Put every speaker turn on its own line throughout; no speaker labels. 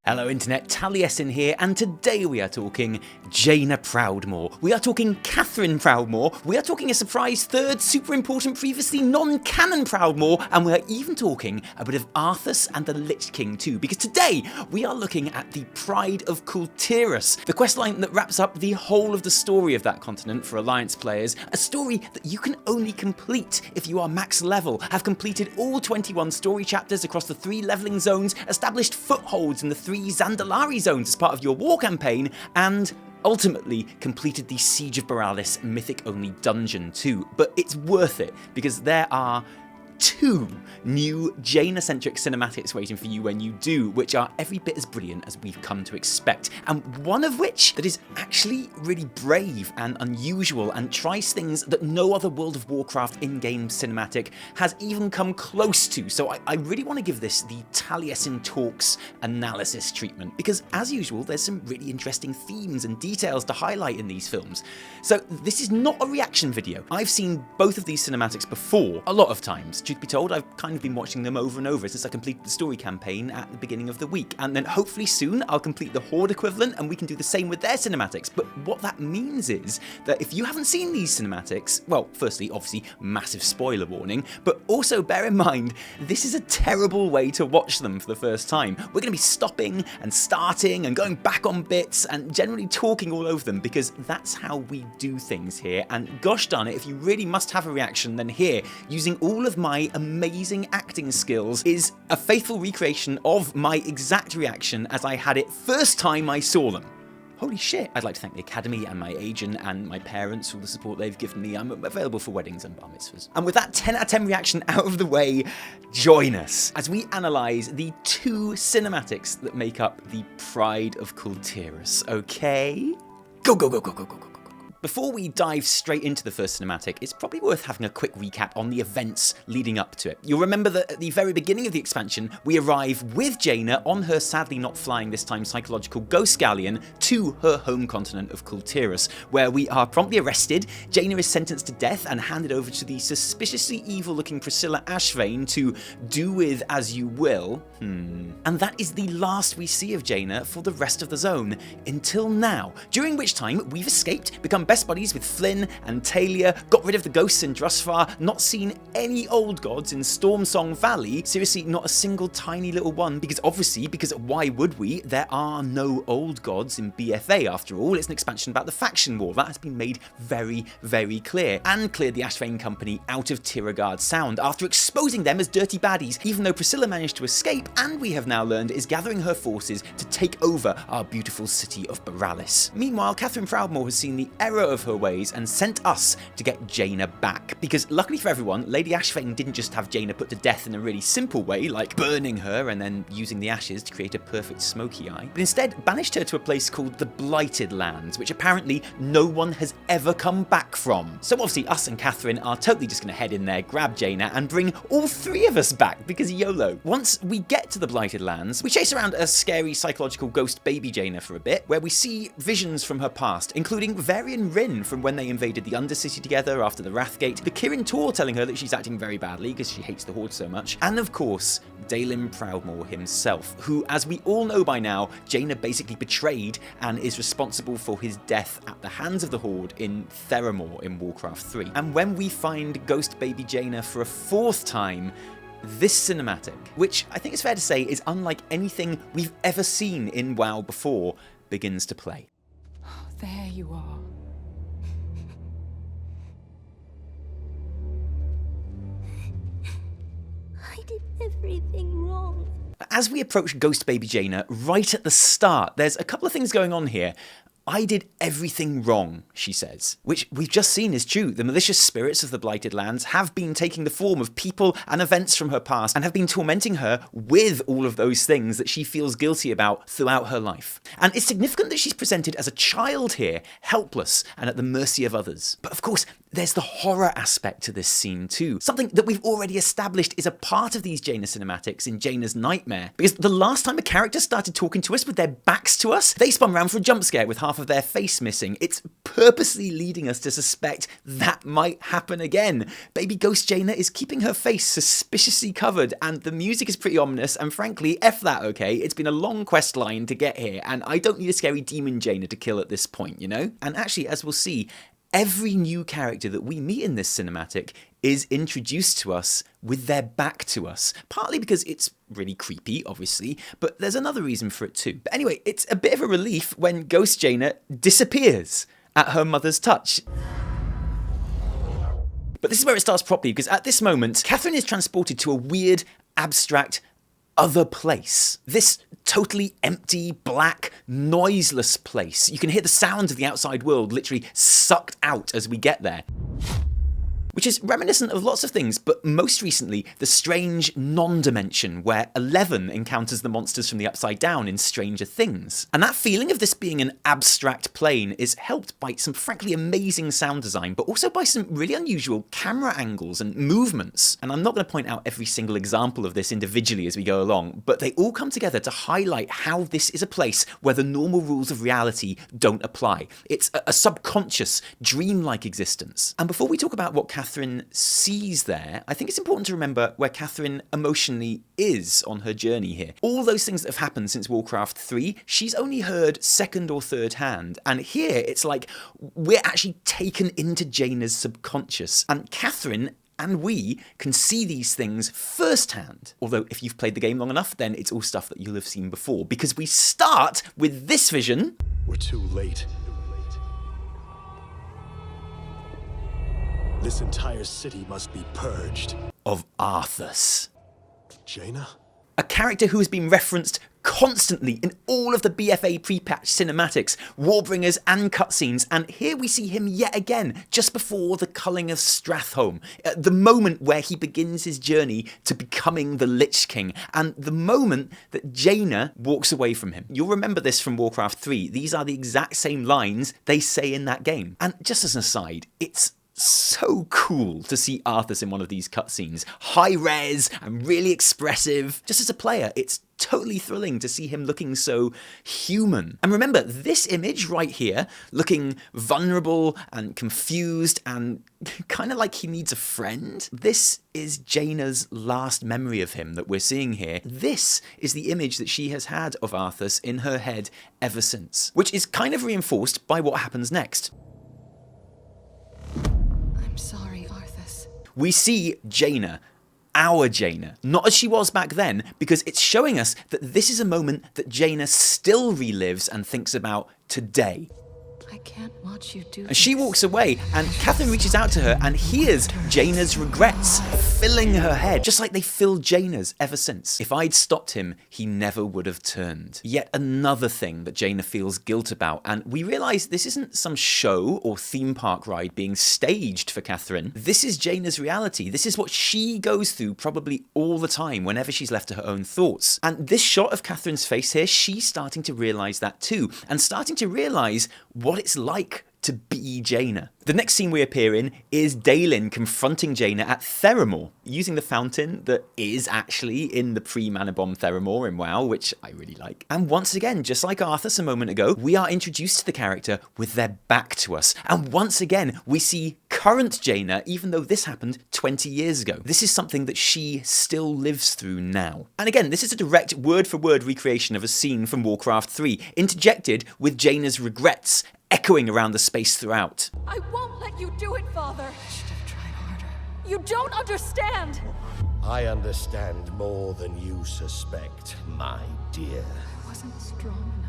Hello Internet, Taliesin here, and today we are talking Jaina Proudmoore. We are talking Katherine Proudmore. We are talking a surprise third super important previously non-canon Proudmore, and we are even talking a bit of Arthas and the Lich King too, because today we are looking at the Pride of Kul Tiras, the questline that wraps up the whole of the story of that continent for Alliance players, a story that you can only complete if you are max level, have completed all 21 story chapters across the 3 leveling zones, established footholds in the 3 Zandalar zones as part of your war campaign, and ultimately completed the Siege of Boralus mythic-only dungeon too. But it's worth it, because there are 2 new Jaina-centric cinematics waiting for you when you do, which are every bit as brilliant as we've come to expect, and one of which that is actually really brave and unusual and tries things that no other World of Warcraft in-game cinematic has even come close to. So I really want to give this the Taliesin Talks analysis treatment, because as usual there's some really interesting themes and details to highlight in these films. So this is not a reaction video. I've seen both of these cinematics before a lot of times. Truth be told, I've kind of been watching them over and over since I completed the story campaign at the beginning of the week, and then hopefully soon I'll complete the Horde equivalent and we can do the same with their cinematics. But what that means is that if you haven't seen these cinematics, well, firstly, obviously, massive spoiler warning, but also bear in mind, this is a terrible way to watch them for the first time. We're going to be stopping and starting and going back on bits and generally talking all over them, because that's how we do things here, and gosh darn it, if you really must have a reaction, then here, using all of my amazing acting skills, is a faithful recreation of my exact reaction as I had it first time I saw them. Holy shit. I'd like to thank the Academy and my agent and my parents for all the support they've given me. I'm available for weddings and bar mitzvahs. And with that 10 out of 10 reaction out of the way, join us as we analyse the 2 cinematics that make up the Pride of Kul Tiras, okay? Go, go, go, go, go, go, go. Before we dive straight into the first cinematic, it's probably worth having a quick recap on the events leading up to it. You'll remember that at the very beginning of the expansion, we arrive with Jaina on her sadly not flying this time psychological ghost galleon to her home continent of Kul Tiras, where we are promptly arrested. Jaina is sentenced to death and handed over to the suspiciously evil-looking Priscilla Ashvane to do with as you will. And that is the last we see of Jaina for the rest of the zone, until now, during which time we've escaped, become best buddies with Flynn and Taelia, got rid of the ghosts in Drusvar, not seen any old gods in Stormsong Valley, seriously not a single tiny little one, because why would we? There are no old gods in BfA after all. It's an expansion about the faction war, that has been made very, very clear, and cleared the Ashvane company out of Tiragard Sound after exposing them as dirty baddies, even though Priscilla managed to escape, and we have now learned is gathering her forces to take over our beautiful city of Boralus. Meanwhile, Katherine Proudmore has seen the error of her ways and sent us to get Jaina back, because luckily for everyone, Lady Ashvane didn't just have Jaina put to death in a really simple way, like burning her and then using the ashes to create a perfect smoky eye, but instead banished her to a place called the Blighted Lands, which apparently no one has ever come back from. So obviously us and Katherine are totally just going to head in there, grab Jaina, and bring all 3 of us back, because YOLO. Once we get to the Blighted Lands, we chase around a scary psychological ghost baby Jaina for a bit, where we see visions from her past, including Varian Rin from when they invaded the Undercity together after the Wrathgate, the Kirin Tor telling her that she's acting very badly because she hates the Horde so much, and of course, Daelin Proudmoore himself, who, as we all know by now, Jaina basically betrayed and is responsible for his death at the hands of the Horde in Theramore in Warcraft 3. And when we find Ghost Baby Jaina for a 4th time, this cinematic, which I think it's fair to say is unlike anything we've ever seen in WoW before, begins to play.
There you are.
I did everything wrong.
As we approach Ghost Baby Jaina, right at the start, there's a couple of things going on here. I did everything wrong, she says, which we've just seen is true. The malicious spirits of the Blighted Lands have been taking the form of people and events from her past and have been tormenting her with all of those things that she feels guilty about throughout her life. And it's significant that she's presented as a child here, helpless and at the mercy of others. But of course, there's the horror aspect to this scene too, something that we've already established is a part of these Jaina cinematics in Jaina's Nightmare, because the last time a character started talking to us with their backs to us, they spun around for a jump scare with half half of their face missing. It's purposely leading us to suspect that might happen again. Baby ghost Jaina is keeping her face suspiciously covered, and the music is pretty ominous, and frankly, F that, okay? It's been a long quest line to get here, and I don't need a scary demon Jaina to kill at this point, you know? And actually, as we'll see, every new character that we meet in this cinematic is introduced to us with their back to us. Partly because it's really creepy, obviously, but there's another reason for it too. But anyway, it's a bit of a relief when Ghost Jaina disappears at her mother's touch. But this is where it starts properly, because at this moment, Katherine is transported to a weird, abstract, other place. This totally empty, black, noiseless place. You can hear the sounds of the outside world literally sucked out as we get there. Which is reminiscent of lots of things, but most recently, the strange non-dimension where 11 encounters the monsters from the Upside Down in Stranger Things. And that feeling of this being an abstract plane is helped by some frankly amazing sound design, but also by some really unusual camera angles and movements. And I'm not going to point out every single example of this individually as we go along, but they all come together to highlight how this is a place where the normal rules of reality don't apply. It's a subconscious, dreamlike existence. And before we talk about what Katherine sees there, I think it's important to remember where Katherine emotionally is on her journey here. All those things that have happened since Warcraft 3, she's only heard second or third hand, and here it's like we're actually taken into Jaina's subconscious, and Katherine and we can see these things firsthand. Although if you've played the game long enough, then it's all stuff that you'll have seen before, because we start with this vision.
We're too late. This entire city must be purged.
Of Arthas.
Jaina?
A character who has been referenced constantly in all of the BfA pre-patch cinematics, Warbringers and cutscenes, and here we see him yet again, just before the culling of Stratholme, at the moment where he begins his journey to becoming the Lich King, and the moment that Jaina walks away from him. You'll remember this from Warcraft 3, these are the exact same lines they say in that game. And just as an aside, it's so cool to see Arthas in one of these cutscenes. High res and really expressive. Just as a player, it's totally thrilling to see him looking so human. And remember, this image right here, looking vulnerable and confused and kind of like he needs a friend, this is Jaina's last memory of him that we're seeing here. This is the image that she has had of Arthas in her head ever since, which is kind of reinforced by what happens next.
Sorry, Arthas.
We see Jaina, our Jaina, not as she was back then, because it's showing us that this is a moment that Jaina still relives and thinks about today.
I can't watch you do
And she walks away, and Katherine reaches out to her and hears Jaina's regrets filling her head, just like they filled Jaina's ever since. If I'd stopped him, he never would have turned. Yet another thing that Jaina feels guilt about, and we realise this isn't some show or theme park ride being staged for Katherine. This is Jaina's reality. This is what she goes through probably all the time whenever she's left to her own thoughts. And this shot of Katherine's face here, she's starting to realise that too, and starting to realise what it's like to be Jaina. The next scene we appear in is Daelin confronting Jaina at Theramore, using the fountain that is actually in the pre-mana bomb Theramore in WoW, which I really like. And once again, just like Arthas a moment ago, we are introduced to the character with their back to us. And once again, we see current Jaina, even though this happened 20 years ago. This is something that she still lives through now. And again, this is a direct word-for-word recreation of a scene from Warcraft 3, interjected with Jaina's regrets echoing around the space throughout.
I won't let you do it, Father!
I should have tried harder.
You don't understand!
I understand more than you suspect, my dear.
I wasn't strong enough.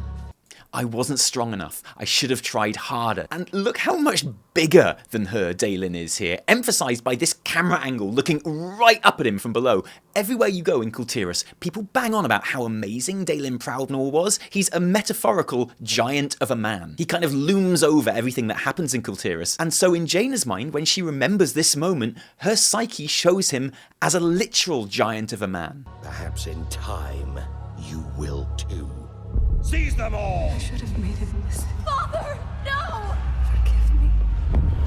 I wasn't strong enough. I should have tried harder. And look how much bigger than her Daelin is here, emphasised by this camera angle looking right up at him from below. Everywhere you go in Kul Tiras, people bang on about how amazing Katherine Proudmore was. He's a metaphorical giant of a man. He kind of looms over everything that happens in Kul Tiras. And so in Jaina's mind, when she remembers this moment, her psyche shows him as a literal giant of a man.
Perhaps in time, you will too. Seize them all!
I should have made him listen.
Father, no!
Forgive me.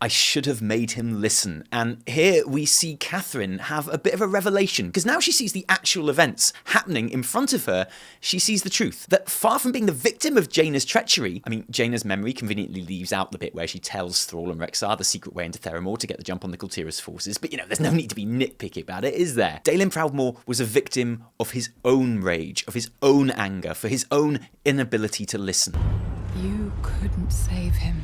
I should have made him listen. And here we see Katherine have a bit of a revelation, because now she sees the actual events happening in front of her. She sees the truth, that far from being the victim of Jaina's treachery, I mean, Jaina's memory conveniently leaves out the bit where she tells Thrall and Rexxar the secret way into Theramore to get the jump on the Kul Tiras forces, but there's no need to be nitpicky about it, is there? Daelin Proudmoore was a victim of his own rage, of his own anger, for his own inability to listen.
You couldn't save him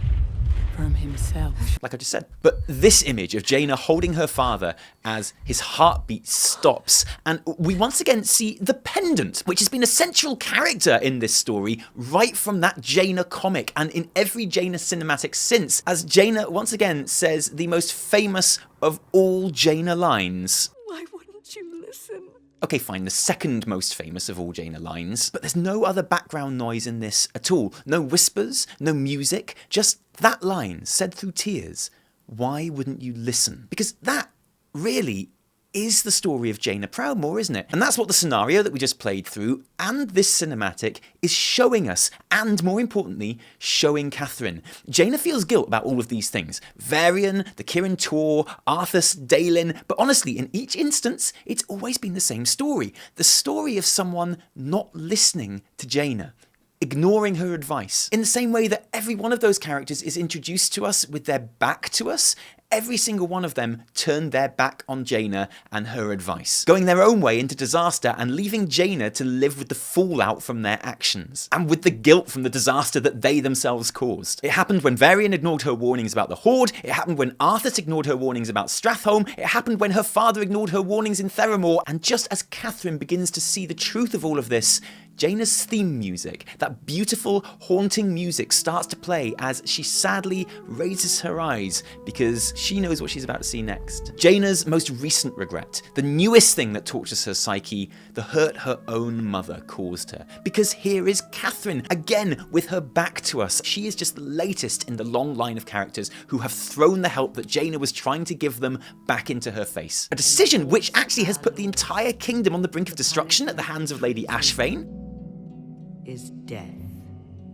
from himself.
Like I just said. But this image of Jaina holding her father as his heartbeat stops, and we once again see the pendant, which has been a central character in this story right from that Jaina comic and in every Jaina cinematic since, as Jaina once again says the most famous of all Jaina lines.
Why wouldn't you listen?
Okay, fine, the second most famous of all Jaina lines, but there's no other background noise in this at all. No whispers, no music, just that line said through tears. Why wouldn't you listen? Because that really is the story of Jaina Proudmoore, isn't it? And that's what the scenario that we just played through and this cinematic is showing us, and more importantly, showing Katherine. Jaina feels guilt about all of these things. Varian, the Kirin Tor, Arthas, Daelin, but honestly, in each instance, it's always been the same story. The story of someone not listening to Jaina, ignoring her advice. In the same way that every one of those characters is introduced to us with their back to us, every single one of them turned their back on Jaina and her advice, going their own way into disaster and leaving Jaina to live with the fallout from their actions, and with the guilt from the disaster that they themselves caused. It happened when Varian ignored her warnings about the Horde, it happened when Arthas ignored her warnings about Stratholme, it happened when her father ignored her warnings in Theramore, and just as Katherine begins to see the truth of all of this, Jaina's theme music, that beautiful, haunting music, starts to play as she sadly raises her eyes because she knows what she's about to see next. Jaina's most recent regret, the newest thing that tortures her psyche, the hurt her own mother caused her. Because here is Katherine, again with her back to us. She is just the latest in the long line of characters who have thrown the help that Jaina was trying to give them back into her face. A decision which actually has put the entire kingdom on the brink of destruction at the hands of Lady Ashvane.
Is death.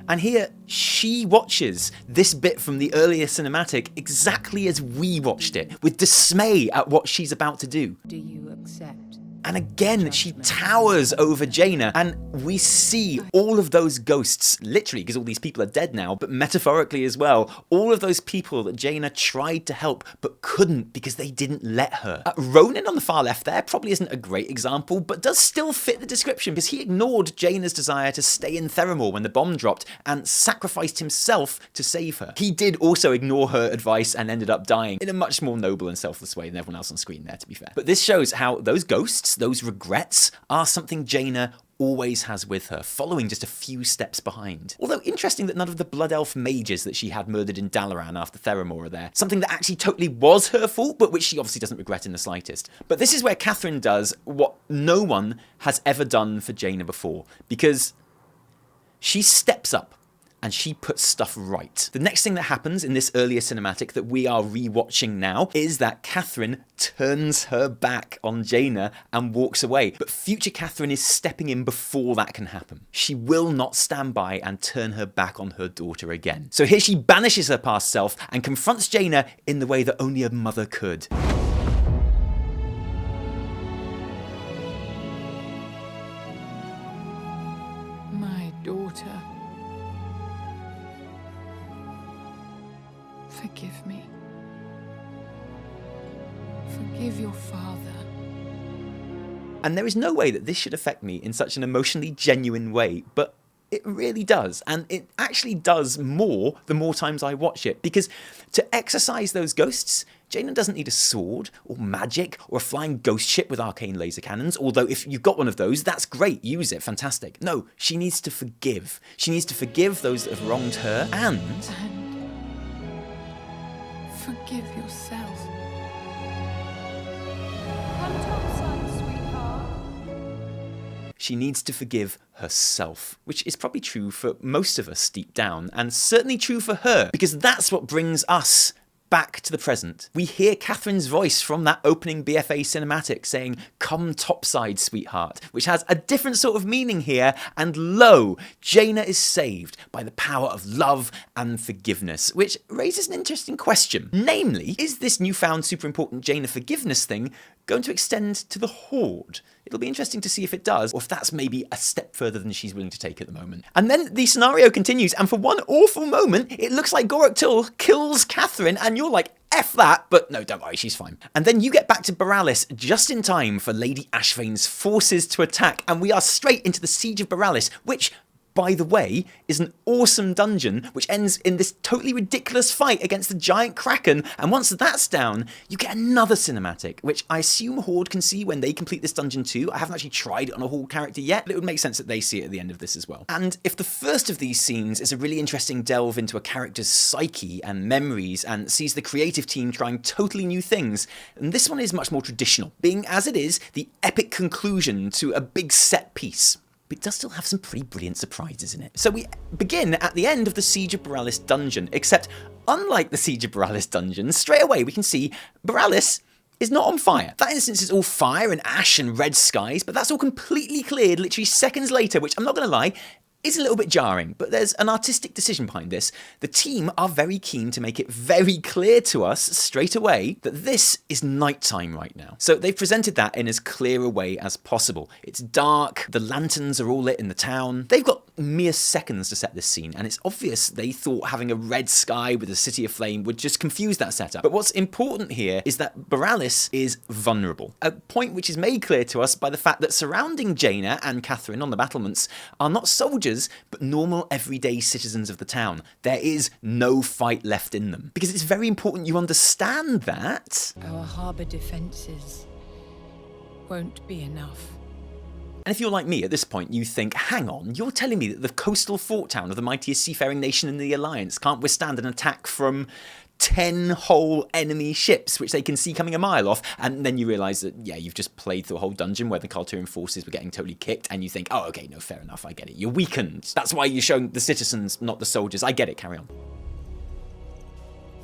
And here, she watches this bit from the earlier cinematic exactly as we watched it, with dismay at what she's about to do.
Do you accept?
And again, she towers over Jaina, and we see all of those ghosts, literally, because all these people are dead now, but metaphorically as well, all of those people that Jaina tried to help, but couldn't because they didn't let her. Ronan on the far left there probably isn't a great example, but does still fit the description, because he ignored Jaina's desire to stay in Theramore when the bomb dropped, and sacrificed himself to save her. He did also ignore her advice and ended up dying in a much more noble and selfless way than everyone else on screen there, to be fair. But this shows how those ghosts, those regrets, are something Jaina always has with her, following just a few steps behind. Although interesting that none of the Blood Elf mages that she had murdered in Dalaran after Theramore are there. Something that actually totally was her fault, but which she obviously doesn't regret in the slightest. But this is where Katherine does what no one has ever done for Jaina before, because she steps up and she puts stuff right. The next thing that happens in this earlier cinematic that we are rewatching now is that Katherine turns her back on Jaina and walks away. But future Katherine is stepping in before that can happen. She will not stand by and turn her back on her daughter again. So here she banishes her past self and confronts Jaina in the way that only a mother could.
My daughter. Forgive me. Forgive your father.
And there is no way that this should affect me in such an emotionally genuine way, but it really does. And it actually does more the more times I watch it, because to exercise those ghosts, Jaina doesn't need a sword or magic or a flying ghost ship with arcane laser cannons, although if you've got one of those, that's great, use it, fantastic. No, she needs to forgive. She needs to forgive those that have wronged her and
forgive yourself.
Come topside, sweetheart.
she needs to forgive herself, which is probably true for most of us deep down, and certainly true for her, because that's what brings us back to the present. We hear Catherine's voice from that opening BfA cinematic saying, "Come topside, sweetheart," which has a different sort of meaning here, and lo, Jaina is saved by the power of love and forgiveness, which raises an interesting question. Namely, is this newfound super important Jaina forgiveness thing going to extend to the Horde? It'll be interesting to see if it does, or if that's maybe a step further than she's willing to take at the moment. And then the scenario continues, and for one awful moment, it looks like Gorok Tull kills Katherine, and you're like, F that, but no, don't worry, she's fine. And then you get back to Boralus just in time for Lady Ashvane's forces to attack, and we are straight into the Siege of Boralus, which, by the way, is an awesome dungeon which ends in this totally ridiculous fight against the giant kraken, and once that's down, you get another cinematic, which I assume Horde can see when they complete this dungeon too. I haven't actually tried it on a Horde character yet, but it would make sense that they see it at the end of this as well. And if the first of these scenes is a really interesting delve into a character's psyche and memories and sees the creative team trying totally new things, and this one is much more traditional, being as it is the epic conclusion to a big set piece. But it does still have some pretty brilliant surprises in it. So we begin at the end of the Siege of Boralus dungeon, except unlike the Siege of Boralus dungeon, straight away we can see Boralus is not on fire. That instance is all fire and ash and red skies, but that's all completely cleared literally seconds later, which I'm not going to lie, is a little bit jarring, but there's an artistic decision behind this. The team are very keen to make it very clear to us straight away that this is nighttime right now. So they've presented that in as clear a way as possible. It's dark, the lanterns are all lit in the town. They've got mere seconds to set this scene, and it's obvious they thought having a red sky with a city aflame would just confuse that setup. But what's important here is that Boralus is vulnerable, a point which is made clear to us by the fact that surrounding Jaina and Katherine on the battlements are not soldiers, but normal everyday citizens of the town. There is no fight left in them. Because it's very important you understand that
Our harbour defences won't be enough.
And if you're like me at this point, you think, hang on, you're telling me that the coastal fort town of the mightiest seafaring nation in the Alliance can't withstand an attack from 10 whole enemy ships, which they can see coming a mile off, and then you realise that, yeah, you've just played through a whole dungeon where the Kul Tiran forces were getting totally kicked, and you think, oh, okay, no, fair enough, I get it. You're weakened. That's why you're showing the citizens, not the soldiers. I get it, carry on.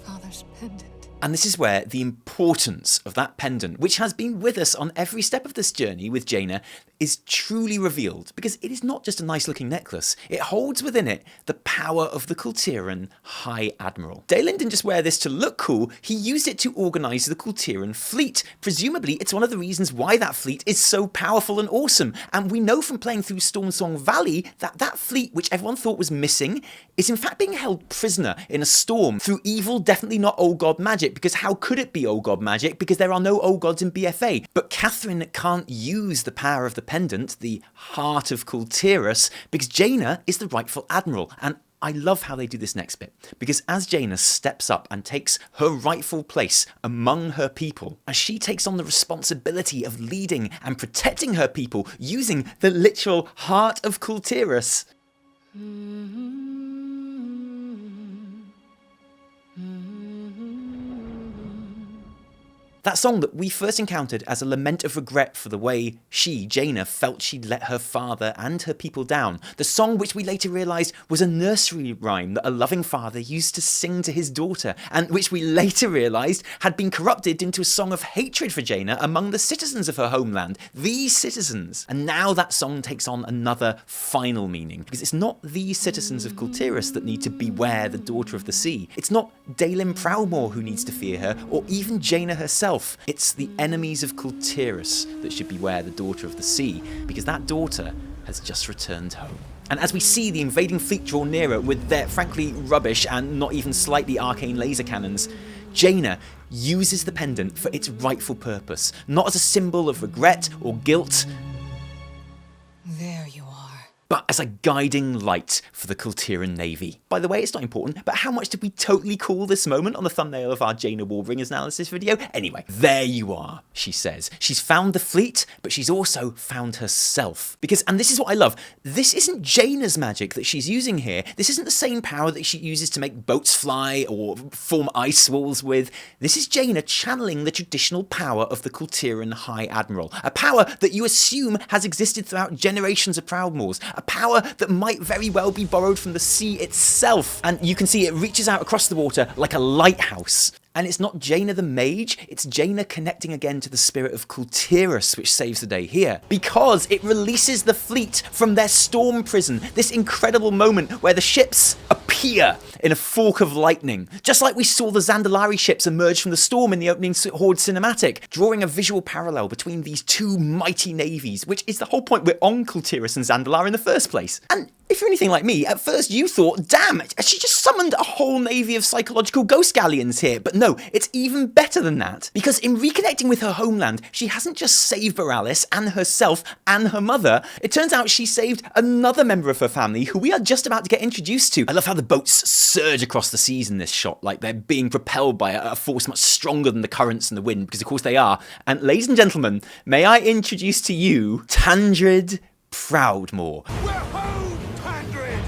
Father's pendant.
And this is where the importance of that pendant, which has been with us on every step of this journey with Jaina, is truly revealed, because it is not just a nice looking necklace. It holds within it the power of the Kul Tiran High Admiral. Daelin didn't just wear this to look cool, he used it to organise the Kul Tiran fleet. Presumably, it's one of the reasons why that fleet is so powerful and awesome. And we know from playing through Stormsong Valley that that fleet, which everyone thought was missing, is in fact being held prisoner in a storm through evil, definitely not old god magic, because how could it be old god magic? Because there are no old gods in BfA. But Katherine can't use the power of the pendant, the heart of Kul Tiras, because Jaina is the rightful admiral. And I love how they do this next bit, because as Jaina steps up and takes her rightful place among her people, as she takes on the responsibility of leading and protecting her people using the literal heart of Kul Tiras, that song that we first encountered as a lament of regret for the way she, Jaina, felt she'd let her father and her people down. The song which we later realised was a nursery rhyme that a loving father used to sing to his daughter, and which we later realised had been corrupted into a song of hatred for Jaina among the citizens of her homeland. These citizens. And now that song takes on another final meaning, because it's not these citizens of Kul Tiras that need to beware the daughter of the sea. It's not Katherine Proudmore who needs to fear her, or even Jaina herself. It's the enemies of Kul Tiras that should beware the daughter of the sea, because that daughter has just returned home. And as we see the invading fleet draw nearer with their frankly rubbish and not even slightly arcane laser cannons, Jaina uses the pendant for its rightful purpose, not as a symbol of regret or guilt,
There you are.
but as a guiding light for the Kul Tiran Navy. By the way, it's not important, but how much did we totally call this moment on the thumbnail of our Jaina Warbringers analysis video? Anyway, there you are, she says. She's found the fleet, but she's also found herself. Because, and this is what I love, this isn't Jaina's magic that she's using here. This isn't the same power that she uses to make boats fly or form ice walls with. This is Jaina channeling the traditional power of the Kul Tiran High Admiral. A power that you assume has existed throughout generations of Proudmoores. A power that might very well be borrowed from the sea itself. And you can see it reaches out across the water like a lighthouse. And it's not Jaina the mage, it's Jaina connecting again to the spirit of Kul Tiras which saves the day here. Because it releases the fleet from their storm prison, this incredible moment where the ships appear in a fork of lightning, just like we saw the Zandalari ships emerge from the storm in the opening Horde cinematic, drawing a visual parallel between these two mighty navies, which is the whole point we're on Kul Tiras and Zandalar in the first place. And if you're anything like me, at first you thought, damn, she just summoned a whole navy of psychological ghost galleons here. But no, it's even better than that. Because in reconnecting with her homeland, she hasn't just saved Boralus and herself and her mother. It turns out she saved another member of her family who we are just about to get introduced to. I love how the boats surge across the seas in this shot, like they're being propelled by a force much stronger than the currents and the wind, because of course they are. And ladies and gentlemen, may I introduce to you Tandred Proudmoore.
We're home, Tandred!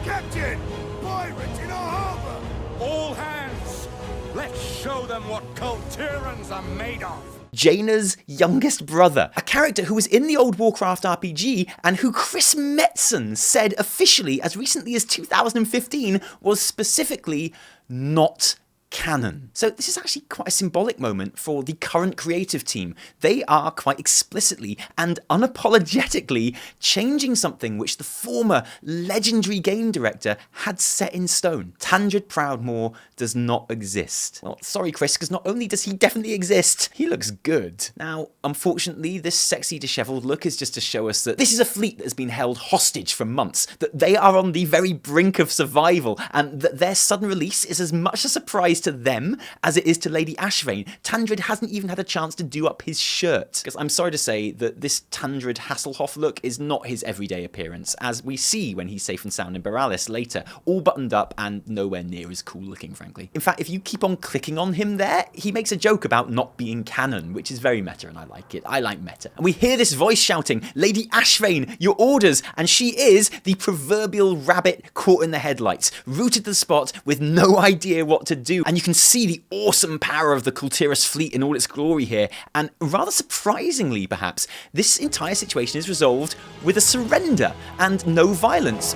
Captain! Pirates in our harbour! All hands! Let's show them what Kul Tirans are made of!
Jaina's youngest brother, a character who was in the old Warcraft RPG and who Chris Metzen said officially as recently as 2015 was specifically not canon. So this is actually quite a symbolic moment for the current creative team. They are quite explicitly and unapologetically changing something which the former legendary game director had set in stone. Tandred Proudmoore does not exist. Well, sorry Chris, because not only does he definitely exist, he looks good. Now, unfortunately, this sexy disheveled look is just to show us that this is a fleet that has been held hostage for months, that they are on the very brink of survival, and that their sudden release is as much a surprise to them as it is to Lady Ashvane. Tandred hasn't even had a chance to do up his shirt. Because I'm sorry to say that this Tandred Hasselhoff look is not his everyday appearance, as we see when he's safe and sound in Boralus later, all buttoned up and nowhere near as cool looking, frankly. In fact, if you keep on clicking on him there, he makes a joke about not being canon, which is very meta and I like it. I like meta. And we hear this voice shouting, Lady Ashvane, your orders, and she is the proverbial rabbit caught in the headlights, rooted to the spot with no idea what to do. And you can see the awesome power of the Kul Tiras fleet in all its glory here, and rather surprisingly perhaps, this entire situation is resolved with a surrender and no violence.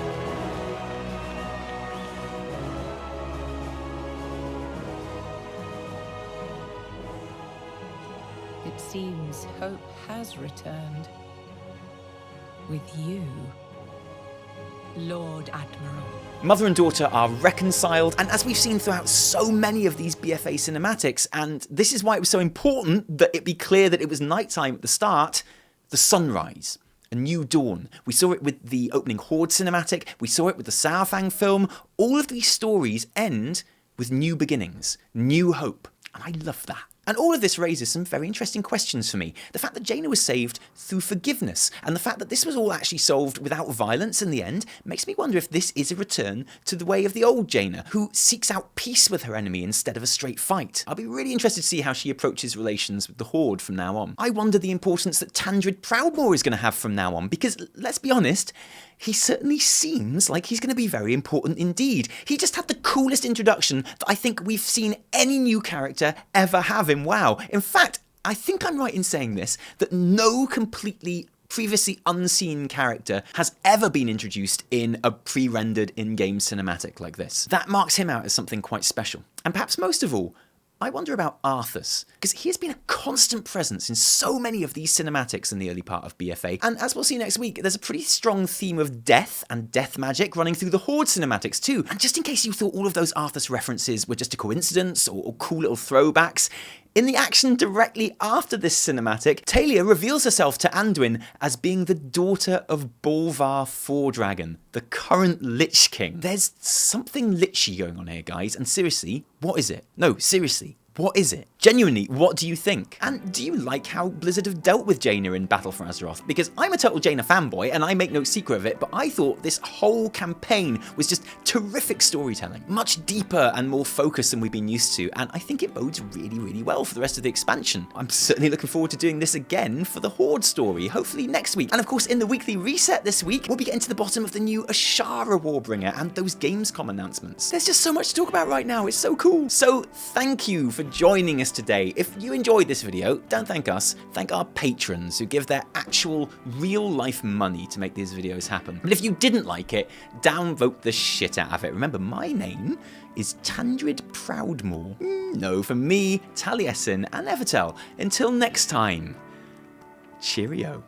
It seems hope has returned. With you, Lord Admiral.
Mother and daughter are reconciled, and as we've seen throughout so many of these BfA cinematics, and this is why it was so important that it be clear that it was nighttime at the start, the sunrise. A new dawn. We saw it with the opening Horde cinematic, we saw it with the Saurfang film. All of these stories end with new beginnings, new hope, and I love that. And all of this raises some very interesting questions for me. The fact that Jaina was saved through forgiveness, and the fact that this was all actually solved without violence in the end, makes me wonder if this is a return to the way of the old Jaina, who seeks out peace with her enemy instead of a straight fight. I'll be really interested to see how she approaches relations with the Horde from now on. I wonder the importance that Tandred Proudmoore is going to have from now on, because let's be honest, he certainly seems like he's going to be very important indeed. He just had the coolest introduction that I think we've seen any new character ever have in WoW. In fact, I think I'm right in saying this, that no completely previously unseen character has ever been introduced in a pre-rendered in-game cinematic like this. That marks him out as something quite special. And perhaps most of all, I wonder about Arthas, because he has been a constant presence in so many of these cinematics in the early part of BfA, and as we'll see next week, there's a pretty strong theme of death and death magic running through the Horde cinematics too. And just in case you thought all of those Arthas references were just a coincidence or cool little throwbacks, in the action directly after this cinematic, Taelia reveals herself to Anduin as being the daughter of Bolvar Foldragon, the current Lich King. There's something lichy going on here, guys, and seriously, what is it? No, seriously, what is it? Genuinely, what do you think? And do you like how Blizzard have dealt with Jaina in Battle for Azeroth? Because I'm a total Jaina fanboy, and I make no secret of it, but I thought this whole campaign was just terrific storytelling. Much deeper and more focused than we've been used to, and I think it bodes really, really well for the rest of the expansion. I'm certainly looking forward to doing this again for the Horde story, hopefully next week. And of course, in the weekly reset this week, we'll be getting to the bottom of the new Ashara Warbringer and those Gamescom announcements. There's just so much to talk about right now, it's so cool. So thank you for joining us today. If you enjoyed this video, don't thank us, thank our patrons who give their actual real-life money to make these videos happen. But if you didn't like it, downvote the shit out of it. Remember, my name is Tandred Proudmoore. No, for me, Taliesin and Evertel. Until next time, cheerio.